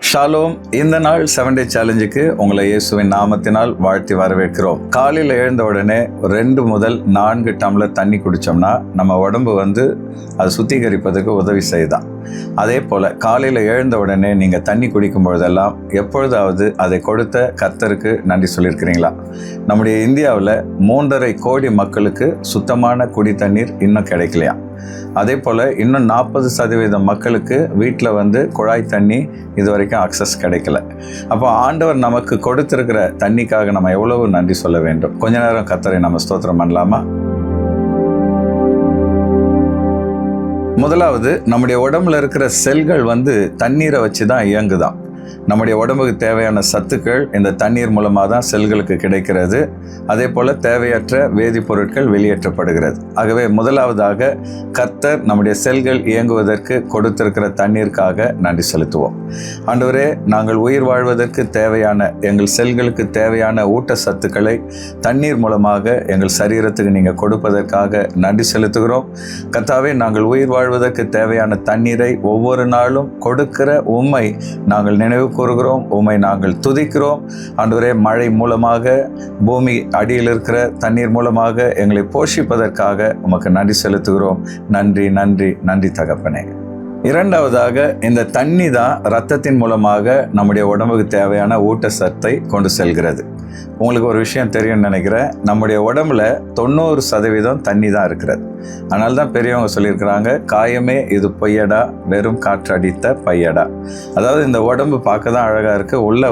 Shalom. இந்த நாள் 7 டே சேலஞ்சுக்கு உங்களை இயேசுவின் நாமத்தினால் வாழ்த்தி வரவேற்கிறோம். காலையில் எழுந்த உடனே 2 முதல் 4 டம்ளர் தண்ணி குடித்தோம்னா நம்ம உடம்பு அதை சுத்திகரிப்பதற்கு உதவி செய்தான். அதே போல் காலையில் எழுந்த உடனே நீங்கள் தண்ணி குடிக்கும் பொழுதெல்லாம் எப்பொழுதாவது அதை கொடுத்த கர்த்தருக்கு நன்றி சொல்லியிருக்கிறீங்களா? நம்முடைய இந்தியாவில் 3.5 கோடி மக்களுக்கு சுத்தமான குடி தண்ணீர் இன்னும் கிடைக்கலையா? அதே போல் இன்னும் 40% மக்களுக்கு வீட்டில் குழாய் தண்ணி இது வரைக்கும் அக்சஸ் கிடைக்கல. அப்போ ஆண்டவர் நமக்கு கொடுத்திருக்கிற தண்ணிக்காக நம்ம எவ்வளவு நன்றி சொல்ல வேண்டும். கொஞ்ச நேரம் கர்த்தரை நம்ம ஸ்தோத்திரம் பண்ணலாமா? முதலாவது, நம்முடைய உடம்புல இருக்கிற செல்கள் தண்ணீரை வச்சு தான் இயங்குதான். நம்முடைய உடம்புக்கு தேவையான சத்துக்கள் இந்த தண்ணீர் மூலமாக தான் செல்களுக்கு கிடைக்கிறது. அதே போல் தேவையற்ற வேதிப்பொருட்கள் வெளியேற்றப்படுகிறது. ஆகவே முதலாவதாக கர்த்தர் நம்முடைய செல்கள் இயங்குவதற்கு கொடுத்திருக்கிற தண்ணீருக்காக நன்றி செலுத்துவோம். ஆண்டவரே, நாங்கள் உயிர் வாழ்வதற்கு தேவையான எங்கள் செல்களுக்கு தேவையான ஊட்டச்சத்துக்களை தண்ணீர் மூலமாக எங்கள் சரீரத்துக்கு நீங்கள் கொடுப்பதற்காக நன்றி செலுத்துகிறோம். கர்த்தாவே, நாங்கள் உயிர் வாழ்வதற்கு தேவையான தண்ணீரை ஒவ்வொரு நாளும் கொடுக்கிற உம்மை நாங்கள் நினைவு கூறுகிறோம். உம்மை நாங்கள் துதிக்கிறோம். ஆண்டவரே, மழை மூலமாக பூமி அடியில் இருக்கிற தண்ணீர் மூலமாக எங்களை போஷிப்பதற்காக உமக்கு நன்றி செலுத்துகிறோம். நன்றி நன்றி நன்றி தகப்பனே. இரண்டாவதாக, இந்த தண்ணி தான் இரத்தத்தின் மூலமாக நம்முடைய உடம்புக்கு தேவையான ஊட்டச்சத்தை கொண்டு செல்கிறது. உங்களுக்கு ஒரு விஷயம் தெரியும்னு நினைக்கிறேன். நம்முடைய உடம்புல 90% தண்ணி தான் இருக்கிறது. அதனால தான் பெரியவங்க சொல்லியிருக்கிறாங்க, காயமே இது பொய்யடா, வெறும் காற்றடித்த பையடா. அதாவது இந்த உடம்பு பார்க்க தான் அழகாக இருக்குது, உள்ளே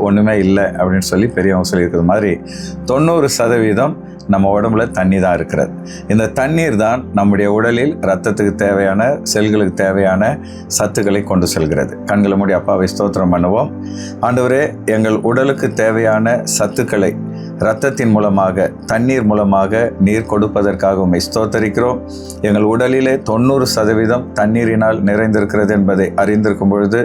ஒன்றுமே இல்லை அப்படின்னு சொல்லி பெரியவங்க சொல்லியிருக்கிறது மாதிரி 90% நம்ம உடம்புல தண்ணி தான் இருக்கிறது. இந்த தண்ணீர் தான் நம்முடைய உடலில் இரத்தத்துக்கு தேவையான செல்களுக்கு தேவையான சத்துக்களை கொண்டு செல்கிறது. கண்களை மூடி அப்பாவை ஸ்தோத்திரம் பண்ணுவோம். ஆண்டவரே, எங்கள் உடலுக்கு தேவையான சத்துக்களை இரத்தத்தின் மூலமாக தண்ணீர் மூலமாக நீர் கொடுப்பதற்காக உம்மை ஸ்தோத்தரிக்கிறோம். எங்கள் உடலிலே 90% தண்ணீரினால் நிறைந்திருக்கிறது என்பதை அறிந்திருக்கும் பொழுது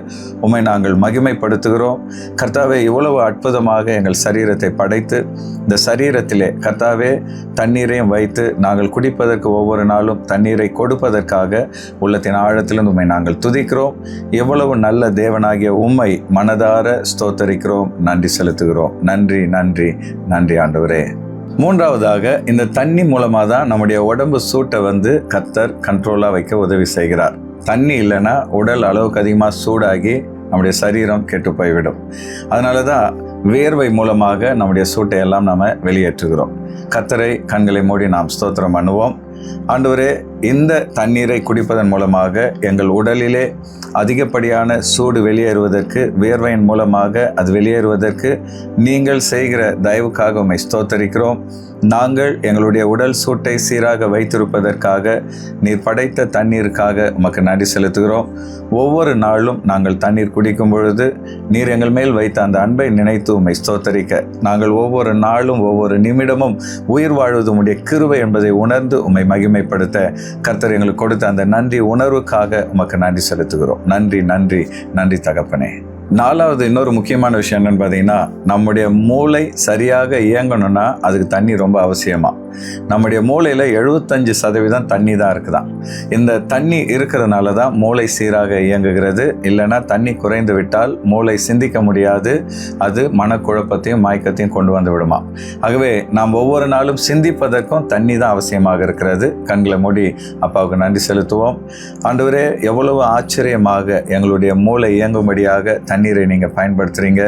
உம்மை நாங்கள் மகிமைப்படுத்துகிறோம். கர்த்தாவே, இவ்வளவு அற்புதமாக எங்கள் சரீரத்தை படைத்து இந்த சரீரத்திலே கர்த்தாவே தண்ணீரையும் வைத்து நாங்கள் குடிப்பதற்கு ஒவ்வொரு நாளும் தண்ணீரை கொடுப்பதற்காக உள்ளத்தின் ஆழத்திலிருந்து உம்மை நாங்கள் துதிக்கிறோம். எவ்வளவு நல்ல தேவனாகிய உம்மை மனதார ஸ்தோத்தரிக்கிறோம், நன்றி செலுத்துகிறோம். நன்றி நன்றி நன்றி ஆண்டவரே. மூன்றாவதாக, இந்த தண்ணி மூலமாக தான் நம்முடைய உடம்பு சூட்டை கர்த்தர் கண்ட்ரோலாக வைக்க உதவி செய்கிறார். தண்ணி இல்லைன்னா உடல் அளவுக்கு அதிகமாக சூடாகி நம்முடைய சரீரம் கெட்டு போய்விடும். அதனால தான் வேர்வை மூலமாக நம்முடைய சூட்டை எல்லாம் நாம் வெளியேற்றுகிறோம். கர்த்தரை கண்களை மூடி நாம் ஸ்தோத்திரம் பண்ணுவோம். ஆண்டவரே, இந்த தண்ணீரை குடிப்பதன் மூலமாக எங்கள் உடலிலே அதிகப்படியான சூடு வெளியேறுவதற்கு, வேர்வையின் மூலமாக அது வெளியேறுவதற்கு நீங்கள் செய்கிற தயவுக்காக உம்மை ஸ்தோத்தரிக்கிறோம். நாங்கள் எங்களுடைய உடல் சூட்டை சீராக வைத்திருப்பதற்காக நீர் படைத்த தண்ணீருக்காக உமக்கு நன்றி செலுத்துகிறோம். ஒவ்வொரு நாளும் நாங்கள் தண்ணீர் குடிக்கும் பொழுது நீர் எங்கள் மேல் வைத்த அந்த அன்பை நினைத்து உம்மை ஸ்தோத்தரிக்க, நாங்கள் ஒவ்வொரு நாளும் ஒவ்வொரு நிமிடமும் உயிர் வாழ்வது உம்முடைய கிருபை என்பதை உணர்ந்து உம்மை மகிமைப்படுத்த கர்த்தர் எங்களுக்கு கொடுத்த அந்த நன்றி உணர்வுக்காக உமக்கு நன்றி செலுத்துகிறோம். நன்றி நன்றி நன்றி தகப்பனே. நாலாவது, இன்னொரு முக்கியமான விஷயம் என்னன்னு பார்த்தீங்கன்னா, நம்முடைய மூளை சரியாக இயங்கணும்னா அதுக்கு தண்ணி ரொம்ப அவசியமா. நம்முடைய மூளையில் 75% தண்ணி தான் இருக்குதான். இந்த தண்ணி இருக்கிறதுனால தான் மூளை சீராக இயங்குகிறது. இல்லைன்னா தண்ணி குறைந்து விட்டால் மூளை சிந்திக்க முடியாது. அது மனக்குழப்பத்தையும் மயக்கத்தையும் கொண்டு வந்து விடுமா. ஆகவே நாம் ஒவ்வொரு நாளும் சிந்திப்பதற்கும் தண்ணி தான் அவசியமாக இருக்கிறது. கண்களை மூடி அப்பாவுக்கு நன்றி செலுத்துவோம். ஆண்டவரே, எவ்வளவு ஆச்சரியமாக எங்களுடைய மூளை இயங்கும்படியாக தண்ணீரை நீங்கள் பயன்படுத்துகிறீங்க.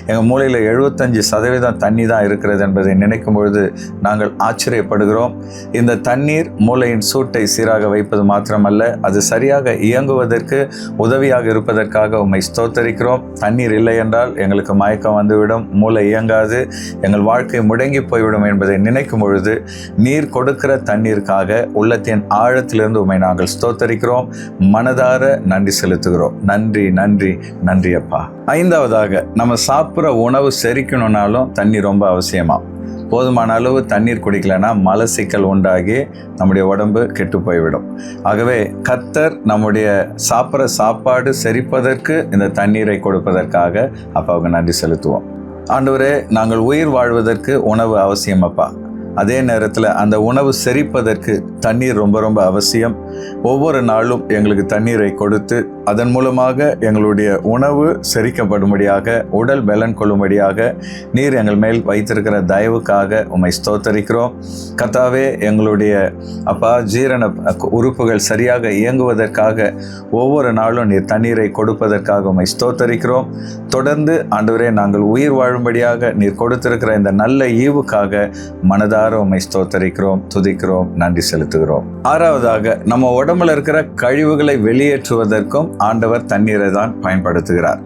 எங்கள் மூளையில் 75% தண்ணி தான் இருக்கிறது என்பதை நினைக்கும் பொழுது நாங்கள் ஆச்சரியப்படுகிறோம். இந்த தண்ணீர் மூளையின் சூட்டை சீராக வைப்பது மாத்திரமல்ல, அது சரியாக இயங்குவதற்கு உதவியாக இருப்பதற்காக உம்மை ஸ்தோத்தரிக்கிறோம். தண்ணீர் இல்லை என்றால் எங்களுக்கு மயக்கம் வந்துவிடும், மூளை இயங்காது, எங்கள் வாழ்க்கை முடங்கி போய்விடும் என்பதை நினைக்கும் பொழுது நீர் கொடுக்கிற தண்ணீருக்காக உள்ளத்தின் ஆழத்திலிருந்து உம்மை நாங்கள் ஸ்தோத்தரிக்கிறோம். மனதார நன்றி செலுத்துகிறோம். நன்றி நன்றி நன்றி அப்பா. ஐந்தாவதாக, நம்ம சாப்பிட்ற உணவு செரிக்கணும்னாலும் தண்ணி ரொம்ப அவசியமா. போதுமான அளவு தண்ணீர் குடிக்கலைன்னா மலச்சிக்கல் உண்டாகி நம்முடைய உடம்பு கெட்டு போய்விடும். ஆகவே கர்த்தர் நம்முடைய சாப்பிட்ற சாப்பாடு செரிப்பதற்கு இந்த தண்ணீரை கொடுப்பதற்காக அப்பாவுக்கு நன்றி செலுத்துவோம். ஆண்டவரே, நாங்கள் உயிர் வாழ்வதற்கு உணவு அவசியம் அப்பா. அதே நேரத்தில் அந்த உணவு செரிப்பதற்கு தண்ணீர் ரொம்ப ரொம்ப அவசியம். ஒவ்வொரு நாளும் எங்களுக்கு தண்ணீரை கொடுத்து அதன் மூலமாக எங்களுடைய உணவு செரிக்கப்படும்படியாக, உடல் பலன் கொள்ளும்படியாக நீர் எங்கள் மேல் வைத்திருக்கிற தயவுக்காக உம்மை ஸ்தோத்தரிக்கிறோம். கர்த்தாவே, எங்களுடைய அப்பா ஜீரண உறுப்புகள் சரியாக இயங்குவதற்காக ஒவ்வொரு நாளும் நீர் தண்ணீரை கொடுப்பதற்காக உம்மை ஸ்தோத்தரிக்கிறோம். தொடர்ந்து ஆண்டவரே, நாங்கள் உயிர் வாழும்படியாக நீர் கொடுத்திருக்கிற இந்த நல்ல ஈவுக்காக மனதார உம்மை ஸ்தோத்தரிக்கிறோம், துதிக்கிறோம், நன்றி செலுத்துகிறோம். ஆறாவதாக, நம்ம உடம்புல இருக்கிற கழிவுகளை வெளியேற்றுவதற்கும் ஆண்டவர் தண்ணீரை தான் பயன்படுத்துகிறார்.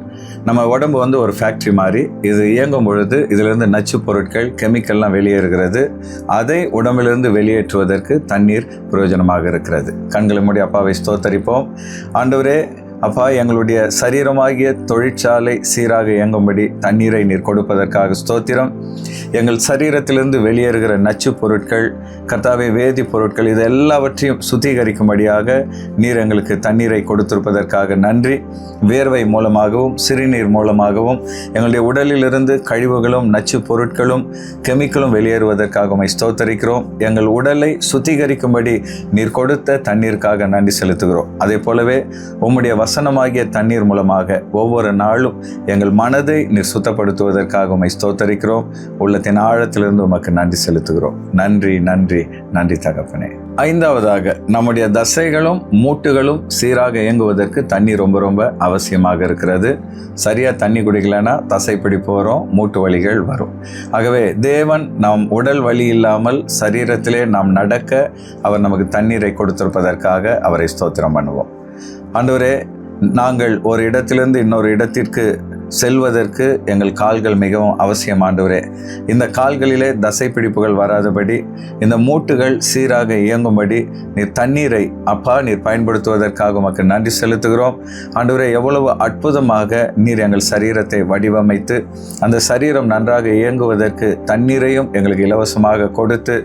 நம்ம உடம்பு வந்து ஒரு ஃபேக்ட்ரி மாதிரி. இது இயங்கும் பொழுது இதிலிருந்து நச்சு பொருட்கள், கெமிக்கல்லாம் வெளியேறுகிறது. அதை உடம்பிலிருந்து வெளியேற்றுவதற்கு தண்ணீர் பிரயோஜனமாக இருக்கிறது. கண்களை மூடி அப்பாவை ஸ்தோத்தரிப்போம். ஆண்டவரே, அப்பா, எங்களுடைய சரீரமாகிய தொழிற்சாலை சீராக இயங்கும்படி தண்ணீரை நீர் கொடுப்பதற்காக ஸ்தோத்திரம். எங்கள் சரீரத்திலிருந்து வெளியேறுகிற நச்சு பொருட்கள், கர்த்தாவே வேதி பொருட்கள், இது எல்லாவற்றையும் சுத்திகரிக்கும்படியாக நீர் எங்களுக்கு தண்ணீரை கொடுத்திருப்பதற்காக நன்றி. வேர்வை மூலமாகவும் சிறுநீர் மூலமாகவும் எங்களுடைய உடலிலிருந்து கழிவுகளும் நச்சு பொருட்களும் கெமிக்கலும் வெளியேறுவதற்காக உம்மை ஸ்தோத்தரிக்கிறோம். எங்கள் உடலை சுத்திகரிக்கும்படி நீர் கொடுத்த தண்ணீருக்காக நன்றி செலுத்துகிறோம். அதே போலவே உம்முடைய வசனமாகிய தண்ணீர் மூலமாக ஒவ்வொரு நாளும் எங்கள் மனதை நீர் சுத்தப்படுத்துவதற்காக உம்மை ஸ்தோத்தரிக்கிறோம். உள்ளத்தின் ஆழத்திலிருந்து உமக்கு நன்றி செலுத்துகிறோம். நன்றி, நன்றி, நன்றி தகப்பனே. ஐந்தாவதாக, நம்முடைய தசைகளும் மூட்டுகளும் சீராக இயங்குவதற்கு தண்ணி ரொம்ப ரொம்ப அவசியமாக இருக்கிறது. சரியாக தண்ணி குடிக்கலைன்னா தசை பிடிப்பு வரும், மூட்டு வலிகள் வரும். ஆகவே தேவன் நாம் உடல் வலி இல்லாமல் சரீரத்திலே நாம் நடக்க அவர் நமக்கு தண்ணீரை கொடுத்திருப்பதற்காக அவரை ஸ்தோத்திரம் பண்ணுவோம். ஆண்டவரே, நாங்கள் ஒரு இடத்திலிருந்து இன்னொரு இடத்திற்கு செல்வதற்கு எங்கள் கால்கள் மிகவும் அவசியம். ஆண்டவரே, இந்த கால்களிலே தசை பிடிப்புகள் வராதபடி, இந்த மூட்டுகள் சீராக இயங்கும்படி நீர் தண்ணீரை அப்பா நீர் பயன்படுத்துவதற்காக உமக்கு நன்றி செலுத்துகிறோம். ஆண்டவரே, எவ்வளவு அற்புதமாக நீர் எங்கள் சரீரத்தை வடிவமைத்து அந்த சரீரம் நன்றாக இயங்குவதற்கு தண்ணீரையும் எங்களுக்கு இலவசமாக கொடுத்து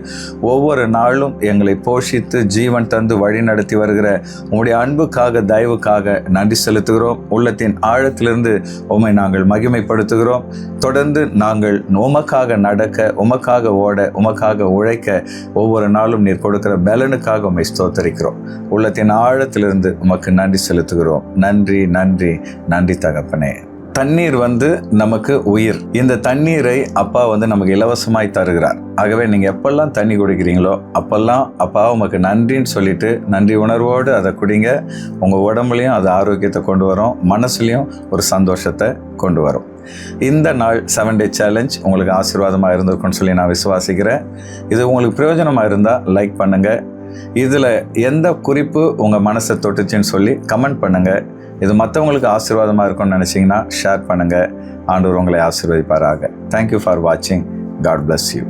ஒவ்வொரு நாளும் எங்களை போஷித்து ஜீவன் தந்து வழி நடத்தி வருகிற உங்களுடைய அன்புக்காக தயவுக்காக நன்றி செலுத்துகிறோம். உள்ளத்தின் ஆழத்திலிருந்து உம்மை நாங்கள் மகிமைப்படுத்துகிறோம். தொடர்ந்து நாங்கள் உமக்காக நடக்க, உமக்காக ஓட, உமக்காக உழைக்க ஒவ்வொரு நாளும் நீர் கொடுக்கிற பலனுக்காக உம்மை ஸ்தோத்தரிக்கிறோம். உள்ளத்தின் ஆழத்திலிருந்து உமக்கு நன்றி செலுத்துகிறோம். நன்றி, நன்றி, நன்றி தகப்பனே. தண்ணீர் வந்து நமக்கு உயிர். இந்த தண்ணீரை அப்பா வந்து நமக்கு இலவசமாய் தருகிறார். ஆகவே நீங்கள் எப்பெல்லாம் தண்ணி குடிக்கிறீங்களோ அப்பெல்லாம் அப்பா உமக்கு நன்றின்னு சொல்லிட்டு நன்றி உணர்வோடு அதை குடிங்க. உங்கள் உடம்புலையும் அது ஆரோக்கியத்தை கொண்டு வரும், மனசுலையும் ஒரு சந்தோஷத்தை கொண்டு வரும். இந்த நாள் 7 Day சேலஞ்ச் உங்களுக்கு ஆசீர்வாதமாக இருந்திருக்குன்னு சொல்லி நான் விசுவாசிக்கிறேன். இது உங்களுக்கு பிரயோஜனமாக இருந்தால் லைக் பண்ணுங்கள். இதில் எந்த குறிப்பு உங்கள் மனசை தொட்டுச்சுன்னு சொல்லி கமெண்ட் பண்ணுங்கள். இது மற்றவங்களுக்கு ஆசீர்வாதமாக இருக்கும்னு நினச்சிங்கன்னா ஷேர் பண்ணுங்கள். ஆண்டவர் உங்களை ஆசீர்வதிப்பாராக. தேங்க்யூ ஃபார் வாட்சிங். God bless you.